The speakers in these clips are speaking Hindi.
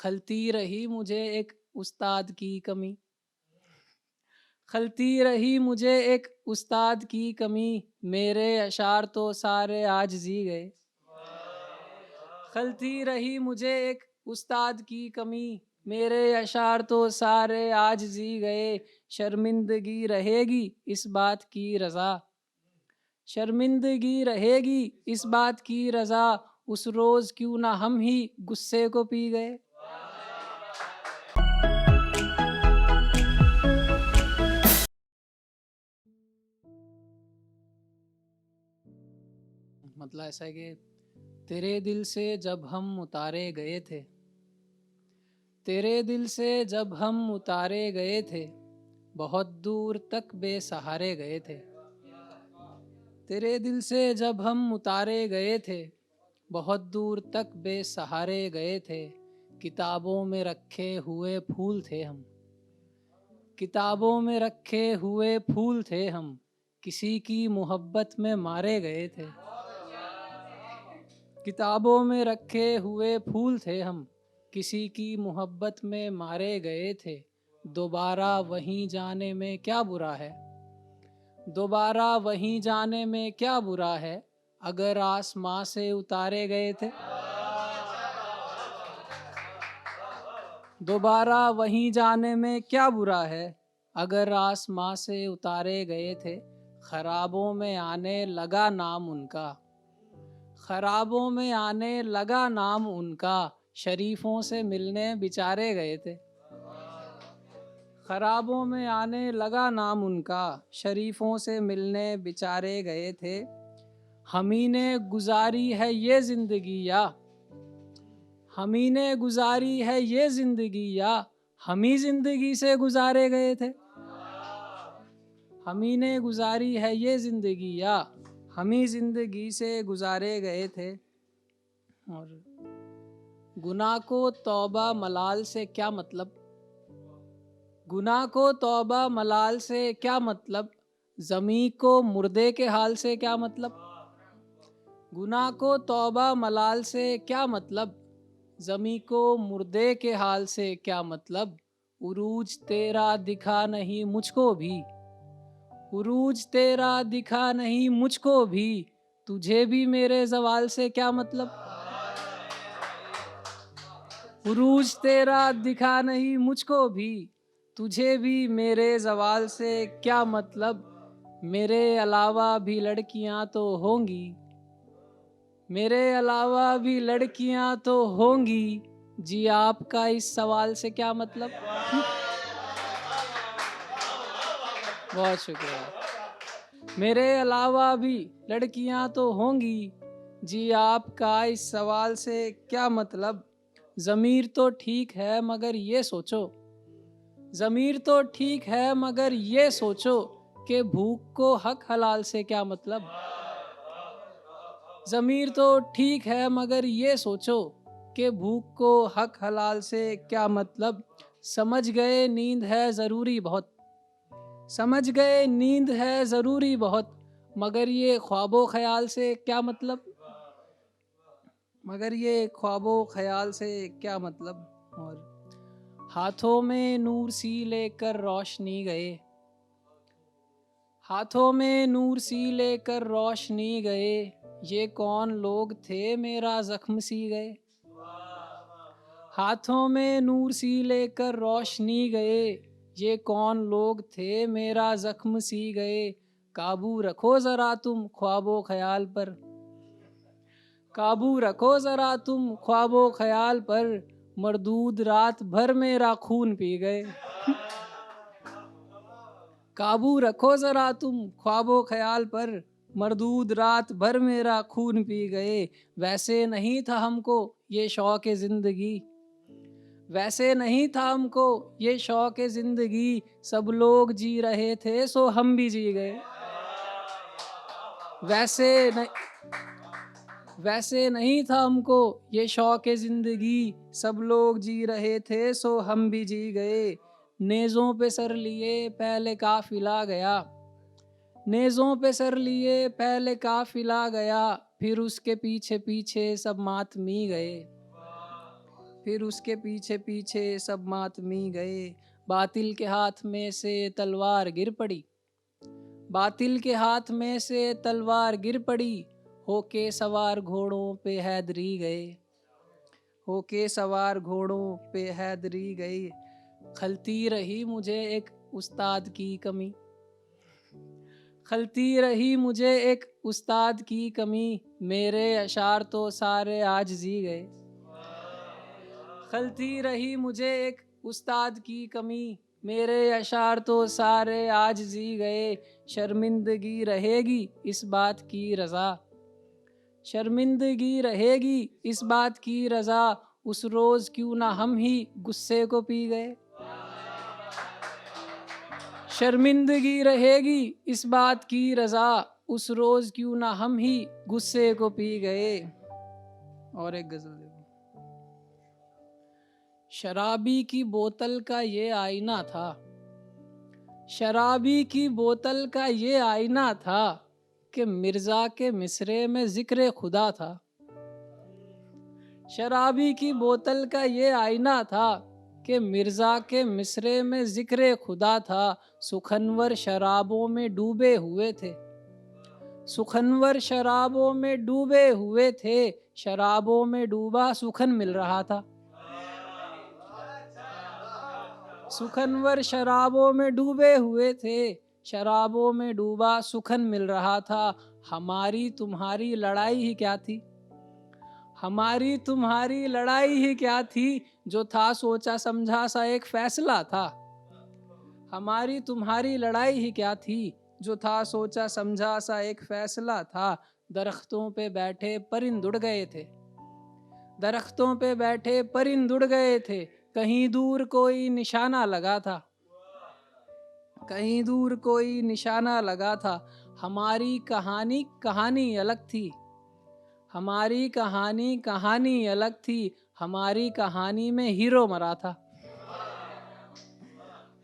खलती रही मुझे एक उस्ताद की कमी, खलती रही मुझे एक उस्ताद की कमी, मेरे अशार तो सारे आजिज़ी गए। खलती रही मुझे एक उस्ताद की कमी, मेरे अशार तो सारे आजिज़ी गए। शर्मिंदगी रहेगी इस बात की रज़ा, शर्मिंदगी रहेगी इस बात की रज़ा, उस रोज़ क्यों ना हम ही गुस्से को पी गए। मतलब ऐसा है कि तेरे दिल से जब हम उतारे गए थे, तेरे दिल से जब हम उतारे गए थे, बहुत दूर तक बेसहारे गए थे। तेरे दिल से जब हम उतारे गए थे, बहुत दूर तक बेसहारे गए थे। किताबों में रखे हुए फूल थे हम, किताबों में रखे हुए फूल थे हम, किसी की मोहब्बत में मारे गए थे। किताबों में रखे हुए फूल थे हम, किसी की मोहब्बत में मारे गए थे। दोबारा वहीं जाने में क्या बुरा है, दोबारा वहीं जाने में क्या बुरा है, अगर आसमां से उतारे गए थे। दोबारा वहीं जाने में क्या बुरा है, अगर आसमां से उतारे गए थे। खराबों में आने लगा नाम उनका, खराबों में आने लगा नाम उनका, शरीफों से मिलने बेचारे गए थे। खराबों में आने लगा नाम उनका, शरीफों से मिलने बेचारे गए थे। हमी ने गुजारी है ये जिंदगी या, हमी ने गुजारी है ये जिंदगी या, हमी जिंदगी से गुजारे गए थे। हमी ने गुजारी है ये जिंदगी या, हमी जिंदगी से गुजारे गए थे। और गुनाह को तौबा मलाल से क्या मतलब, गुनाह को तौबा मलाल से क्या मतलब, ज़मी को मुर्दे के हाल से क्या मतलब। गुनाह को तौबा मलाल से क्या मतलब, ज़मी को मुर्दे के हाल से क्या मतलब। उरूज तेरा दिखा नहीं मुझको भी, उरूज तेरा दिखा नहीं मुझको भी, तुझे भी मेरे ज़वाल से क्या मतलब। उरूज तेरा दिखा नहीं मुझको भी, तुझे भी मेरे ज़वाल से क्या मतलब। मेरे अलावा भी लड़कियां तो होंगी, मेरे अलावा भी लड़कियां तो होंगी, जी आपका इस सवाल से क्या मतलब। बहुत शुक्रिया। मेरे अलावा भी लड़कियां तो होंगी, जी आपका इस सवाल से क्या मतलब। ज़मीर तो ठीक है मगर ये सोचो, ज़मीर तो ठीक है मगर ये सोचो, कि भूख को हक हलाल से क्या मतलब। ज़मीर तो ठीक है मगर ये सोचो, कि भूख को हक हलाल से क्या मतलब। समझ गए नींद है ज़रूरी बहुत, समझ गए नींद है ज़रूरी बहुत, मगर ये ख्वाबो ख्याल से क्या मतलब, मगर ये ख्वाबो ख्याल से क्या मतलब। और हाथों में नूर सी लेकर रोशनी गए, हाथों में नूर सी लेकर रोशनी गए, ये कौन लोग थे मेरा जख्म सी गए। हाथों में नूर सी लेकर रोशनी गए, ये कौन लोग थे मेरा जख्म सी गए। काबू रखो ज़रा तुम ख्वाबो ख्याल पर, काबू रखो ज़रा तुम ख्वाबो ख्याल पर, मरदूद रात भर मेरा खून पी गए। काबू रखो ज़रा तुम ख्वाबो ख्याल पर, मरदूद रात भर मेरा खून पी गए। वैसे नहीं था हमको ये शौक़ ज़िंदगी, वैसे नहीं था हमको ये शौक़ ज़िंदगी, सब लोग जी रहे थे सो हम भी जी गए। वैसे नहीं, वैसे नहीं था हमको ये शौक़ ज़िंदगी, सब लोग जी रहे थे सो हम भी जी गए। नेज़ों पे सर लिए पहले काफ़िला गया, नेज़ों पे सर लिए पहले काफ़िला गया, फिर उसके पीछे पीछे सब मातमी गए। फिर उसके पीछे पीछे सब मातमी गए। बातिल के हाथ में से तलवार गिर पड़ी, बातिल के हाथ में से तलवार गिर पड़ी। होके सवार घोड़ों पे हैदरी गए, होके सवार घोड़ों पे हैदरी गई। खलती रही मुझे एक उस्ताद की कमी, खलती रही मुझे एक उस्ताद की कमी। मेरे अशार तो सारे आज जी गए, खलती रही मुझे एक उस्ताद की कमी। मेरे अशार तो सारे आज जी गए। शर्मिंदगी रहेगी इस बात की रज़ा, शर्मिंदगी रहेगी इस बात की रज़ा। उस रोज़ क्यों ना हम ही गुस्से को पी गए, शर्मिंदगी रहेगी इस बात की रज़ा। उस रोज़ क्यों ना हम ही गुस्से को पी गए। और एक गज़ल देखो। शराबी की बोतल का ये आईना था, शराबी की बोतल का ये आईना था कि मिर्जा के मिसरे में जिक्र खुदा था। शराबी की बोतल का ये आईना था कि मिर्जा के मिसरे में जिक्र खुदा था। सुखनवर शराबों में डूबे हुए थे, सुखनवर शराबों में डूबे हुए थे। शराबों में डूबा सुखन मिल रहा था, सुखनवर शराबों में डूबे हुए थे। शराबों में डूबा सुखन मिल रहा था। हमारी तुम्हारी लड़ाई ही क्या थी, हमारी तुम्हारी लड़ाई ही क्या थी। जो था सोचा समझा सा एक फैसला था, हमारी तुम्हारी लड़ाई ही क्या थी। जो था सोचा समझा सा एक फैसला था। दरख्तों पे बैठे परिंद उड़ गए थे, दरख्तों पे बैठे परिंद उड़ गए थे। कहीं दूर कोई निशाना लगा था, कहीं दूर कोई निशाना लगा था। हमारी कहानी कहानी अलग थी, हमारी कहानी कहानी अलग थी। हमारी कहानी में हीरो मरा था,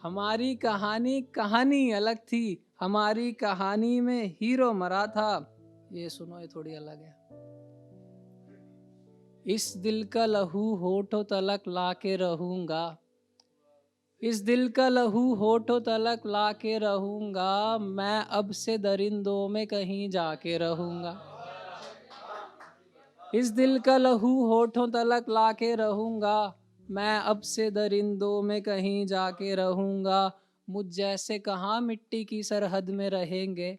हमारी कहानी कहानी अलग थी। हमारी कहानी में हीरो मरा था। ये सुनो, ये थोड़ी अलग है। इस दिल का लहू होठों तलक ला के रहूंगा, इस दिल का लहू होठों तलक ला के रहूंगा। मैं अब से दरिंदों में कहीं जाके रहूंगा, इस दिल का लहू होठों तलक ला के रहूंगा। मैं अब से दरिंदों में कहीं जाके रहूंगा। मुझ जैसे कहाँ मिट्टी की सरहद में रहेंगे,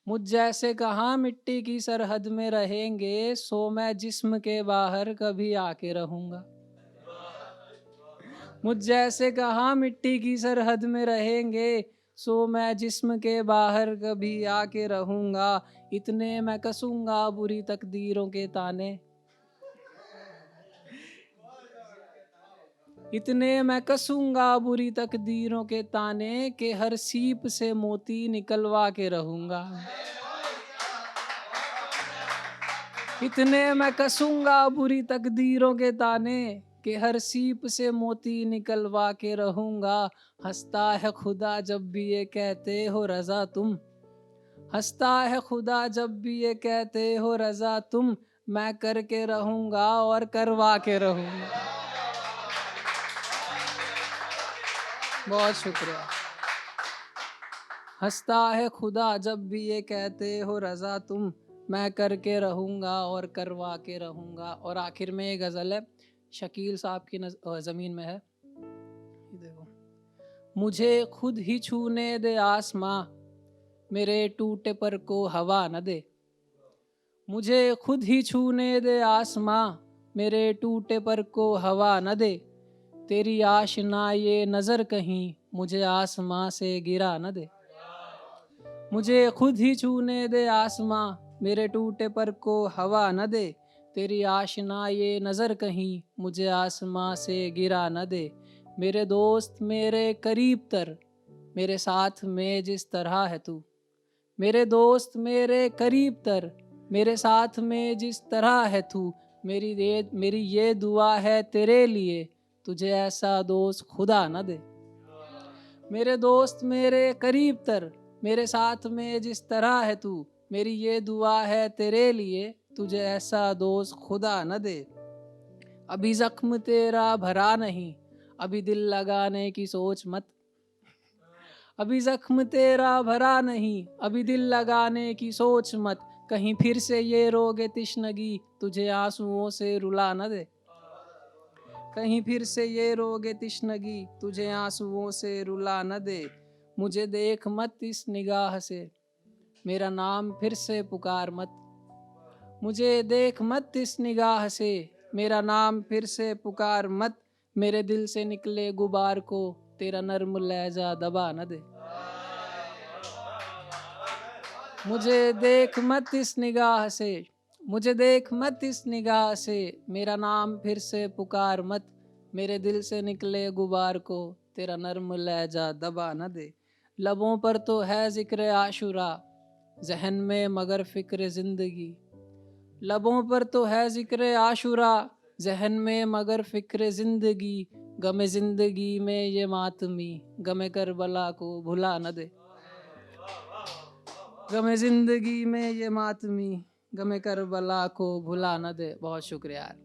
मुझ जैसे कहाँ मिट्टी की सरहद में रहेंगे। सो मैं जिस्म के बाहर कभी आके रहूंगा, मुझ जैसे कहाँ मिट्टी की सरहद में रहेंगे। सो मैं जिस्म के बाहर कभी आके रहूंगा। इतने मैं कसूंगा बुरी तकदीरों के ताने, इतने मैं कसूंगा बुरी तकदीरों के ताने। के हर सीप से मोती निकलवा के रहूंगा, इतने मैं कसूंगा बुरी तकदीरों के ताने। के हर सीप से मोती निकलवा के रहूंगा। हंसता है खुदा जब भी ये कहते हो रजा तुम, हंसता है खुदा जब भी ये कहते हो रजा तुम। मैं करके रहूंगा और करवा के रहूंगा। बहुत शुक्रिया। हंसता है खुदा जब भी ये कहते हो रजा तुम। मैं करके रहूंगा और करवा के रहूंगा। और आखिर में ये गज़ल है, शकील साहब की ज़मीन में है। ये देखो। मुझे खुद ही छूने दे आसमां, मेरे टूटे पर को हवा न दे। मुझे खुद ही छूने दे आसमां, मेरे टूटे पर को हवा न दे। तेरी आशना ये नज़र कहीं मुझे आसमां से गिरा न दे। मुझे खुद ही छूने दे आसमां, मेरे टूटे पर को हवा न दे। तेरी आशना ये नज़र कहीं मुझे आसमां से गिरा न दे। मेरे दोस्त मेरे करीब तर, मेरे साथ में जिस तरह है तू। मेरे दोस्त मेरे करीब तर, मेरे साथ में जिस तरह है तू। मेरी ये दुआ है तेरे लिए, तुझे ऐसा दोस्त खुदा न दे। मेरे दोस्त मेरे करीब तर, मेरे साथ में जिस तरह है तू। मेरी ये दुआ है तेरे लिए, तुझे ऐसा दोस्त खुदा न दे। अभी जख्म तेरा भरा नहीं, अभी दिल लगाने की सोच मत। अभी जख्म तेरा भरा नहीं, अभी दिल लगाने की सोच मत। कहीं फिर से ये रोगे तिश्नगी तुझे आंसुओं से रुला न दे। कहीं फिर से ये रोगे तिश्नगी तुझे आंसुओं से रुला न दे। मुझे देख मत इस निगाह से, मेरा नाम फिर से पुकार मत। मुझे देख मत इस निगाह से, मेरा नाम फिर से पुकार मत। मेरे दिल से निकले गुबार को तेरा नर्म लहजा दबा न दे। मुझे देख मत इस निगाह से, मुझे देख मत इस निगाह से, मेरा नाम फिर से पुकार मत। मेरे दिल से निकले गुबार को तेरा नर्म लहजा दबा न दे। लबों पर तो है जिक्र आशुरा, जहन में मगर फिक्र जिंदगी। लबों पर तो है जिक्र आशुरा, जहन में मगर फिक्र जिंदगी। गमे जिंदगी में ये मातमी, गमे करबला को भुला न दे। गमे जिंदगी में ये मातमी, गमे करबला को भुला न दे। बहुत शुक्रिया यार।